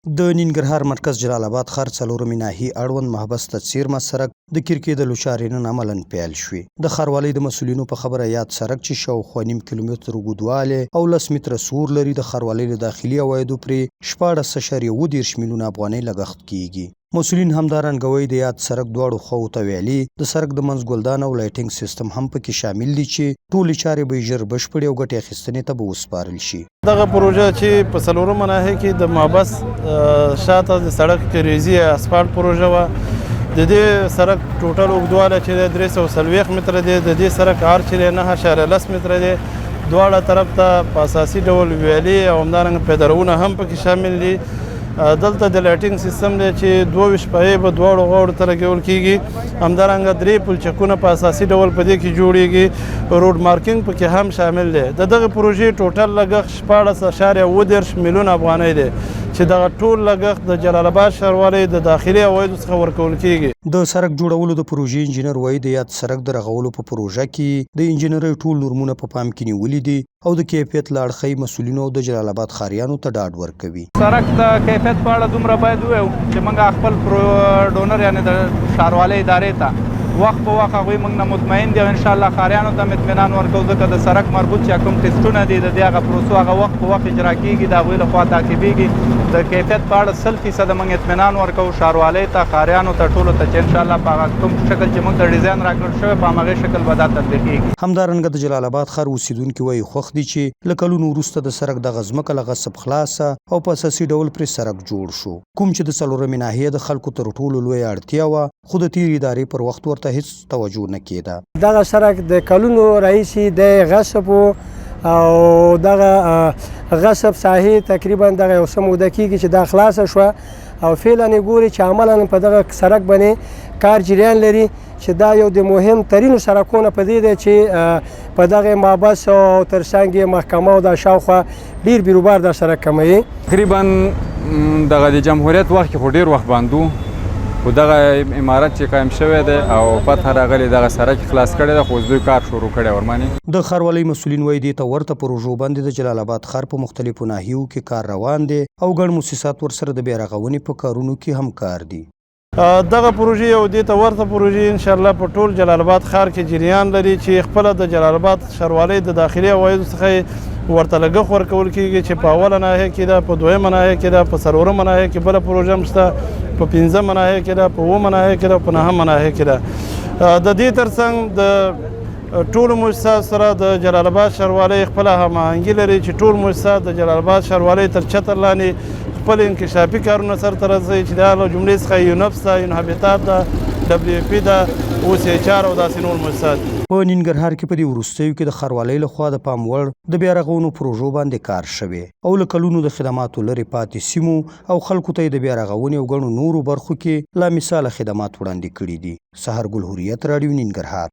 د ننګرهار مرکز جلال آباد ښار څلورمې ناحیې اړوند محبس ته څیرمه سړک د قیر کېدلو چارې نن عملاً پیل شوې. د ښاروالۍ د مسؤلینو په خبره یاد سړک چې شاوخوا نیم کیلومتر اوږدوالی او 10 متره سور لري، د ښاروالۍ له داخلي عوایدو پرې 14.30 میلیونه افغانۍ لګښت کیږي. مسؤلین همدارنګه وایي د یاد سړک دواړو خواو ته ویالې، د سړک د منځ ګلدان او لایټینګ سیستم هم پکې شامل دي چې ټولې چارې به ژر بشپړې او ګټې اخیستنې ته به وسپارل شي. دغه پروژه چې په څلورمه ناحیه کې د محبس شاته د سړک کریزي اسفالټ پروژه وه. د دې سړک ټوټل اوږدوالی چې دی 340 متره دی. د دې سړک عرض چې دی 9.10 متره دی. دواړه طرف ته په اساسي ډول ویالې او همدارنګه پیدرونه هم پکې شامل دي. دلته د لایټینګ سیستم دی چې 22 پایې به دواړو غاړو ته لګول کېږي. همدارنګه 3 پلچکونه په اساسي ډول په دې کې جوړیږي. روډ مارکینګ پکې هم شامل دی. د دغه پروژې ټوټل لګښت 14.30 میلیونه افغانۍ دی چې دغه ټول لګښت د جلال آباد ښاروالۍ د داخلي عوایدو څخه ورکول کېږي. د سړک جوړولو د پروژې انجینر وایي د یاد سړک د رغولو په پروژه کې د انجینرۍ ټول نورمونه په پام کې نیولي دي او د کیفیت له اړخه مسؤلینو د جلال آباد ښاریانو ته ډاډ ورکوي. سړک د کیفیت په اړه دومره باید ووایو چې موږ خپل ډونر یعنې د ښاروالۍ ادارې ته وخت په وخت هغوی موږ نه مطمئن دي او انشاءالله ښاریانو ته هم اطمینان ورکوو، ځکه د سړک مربوط چې کوم ټسټونه دي د دې هغه پروسو هغه وخت په وخت اجرا کېږي، د هغوی لخوا تعقیبېږي. د کیفیت په اړه 100% موږ اطمینان ورکوو ښاروالۍ ته، ښاریانو ته، ټولو ته چې انشاءالله په هغه کوم شکل چې موږ ته ډیزاین راکړل شوی په همغې شکل به دا تطبیقېږي. همدارنګه د جلال آباد ښار اوسیدونکي وایي خوښ دي چې له کلونو وروسته د سړک دغه ځمکه له غصب خلاصه او په اساسي ډول پرې سړک جوړ شو، کوم چې د څلورمې ناحیې د خلکو تر ټولو لویه اړتیا وه، خو د تیرې ادارې پر وخت ورته هیڅ توجه نه کېده. دغه سړک د کلونو راهیسې د غصب او دغه غصب ساحې تقریبا دغه یو څه موده کېږي چې دا خلاصه شوه او فعلا یې ګوري چې عملا په دغه سړک باندې کار جریان لري چې دا یو د مهم ترینو سړکونو په دې دی چې په دغه محبس او ترڅنګ یې محکمه او دا شاوخوا ډېر بیروبار دا سړک کموي. تقریبا دغه د جمهوریت وخت کې خو ډېر وخت باندې خو دغه عمارت چې قایم شوی دی او فتح راغلی دغه سړک خلاص کړی دی، خو اوس دوی کار شروع کړی ورمانې. د ښاروالۍ مسؤلین وایي دې ته ورته پروژو باندې د جلال آباد ښار په مختلفو ناحیو کې کار روان دی او ګڼ موسسات ورسره د بیا رغونې په کارونو کې همکار دي. دغه پروژې او دې ته ورته پروژې انشاءالله په ټول جلال آباد ښار کې جریان لري چې خپله د جلال آباد ښاروالۍ د داخلي عوایدو څخه ورته لګښت ورکول کېږي چې په اوله ناحیه کې ده، په دویمه ناحیه کې ده، په څلورمه ناحیه کې بله پروژه هم شته، په پنځمه ناحیه کې ده، په اوومه ناحیه کې ده، په نهمه ناحیه کې ده. د دې ترڅنګ د ټولو مؤسساتو سره د جلال آباد ښاروالۍ خپله هماهنګي لري چې ټول مؤسسات د جلال آباد ښاروالۍ تر چتر لاندې خپل انکشافي کارونه سرته رسوي چې دا له جملې څخه یونفس ده، یونهابیتات ده، WFP ده، OCHR او داسې نور مؤسسات. په ننګرهار کې په دې وروستیو کې د ښاروالۍ لخوا د پام وړ د بیا رغونو پروژو باندې کار شوی او له کلونو د خدماتو لرې پاتې سیمو او خلکو ته یې د بیا رغونې او ګڼو نورو برخو کې لامثاله خدمات وړاندې کړي دي. سحر ګل، هوریت راډیو، ننګرهار.